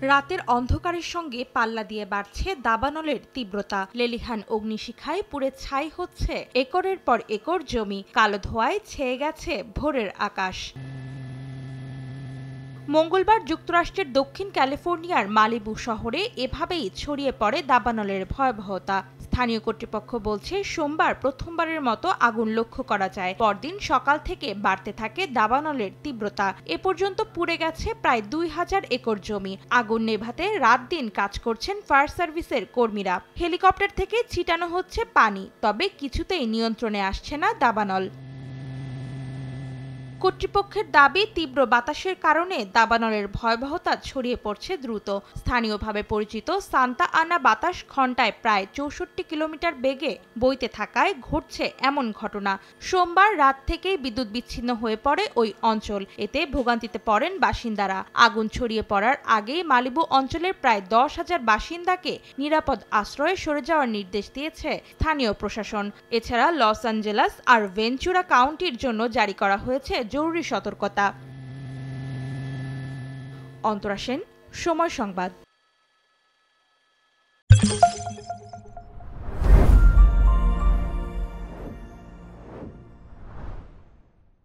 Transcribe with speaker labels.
Speaker 1: রাতের অন্ধকারের সঙ্গে পাল্লা দিয়ে বাড়ছে দাবানলের তীব্রতা। লেলিহান অগ্নিশিখায় পুড়ে ছাই হচ্ছে একরের পর একর জমি। কালো ধোঁয়ায় ছেয়ে গেছে ভোরের আকাশ। মঙ্গলবার যুক্তরাষ্ট্রের দক্ষিণ ক্যালিফোর্নিয়ার মালিবু শহরে এভাবেই ছড়িয়ে পড়ে দাবানলের ভয়াবহতা। স্থানীয় কর্তৃপক্ষ বলছে, সোমবার প্রথমবারের মতো আগুন লক্ষ্য করা যায়। পরদিন সকাল থেকে বাড়তে থাকে দাবানলের তীব্রতা। এ পর্যন্ত পুড়ে গেছে প্রায় ২,০০০ একর জমি। আগুন নেভাতে রাত দিন কাজ করছেন ফায়ার সার্ভিসের কর্মীরা। হেলিকপ্টার থেকে ছিটানো হচ্ছে পানি, তবে কিছুতেই নিয়ন্ত্রণে আসছে না দাবানল। কর্তৃপক্ষের দাবি, তীব্র বাতাসের কারণে দাবানলের ভয়াবহতা ছড়িয়ে পড়ছে দ্রুত। স্থানীয়ভাবে পরিচিত সান্তা আনা বাতাস ঘন্টায় প্রায় ৬৪ কিলোমিটার বেগে বইতে থাকায় ঘটছে এমন ঘটনা। সোমবার রাত থেকেই বিদ্যুৎ বিচ্ছিন্ন হয়ে পড়ে ওই অঞ্চল। এতে ভোগান্তিতে পড়েন বাসিন্দারা। আগুন ছড়িয়ে পড়ার আগেই মালিবু অঞ্চলের প্রায় ১০,০০০ বাসিন্দাকে নিরাপদ আশ্রয়ে সরে যাওয়ার নির্দেশ দিয়েছে স্থানীয় প্রশাসন। এছাড়া লস অ্যাঞ্জেলাস আর ভেঞ্চুরা কাউন্টির জন্য জারি করা হয়েছে জরুরি সতর্কতা। অন্তরা সেন, সময় সংবাদ।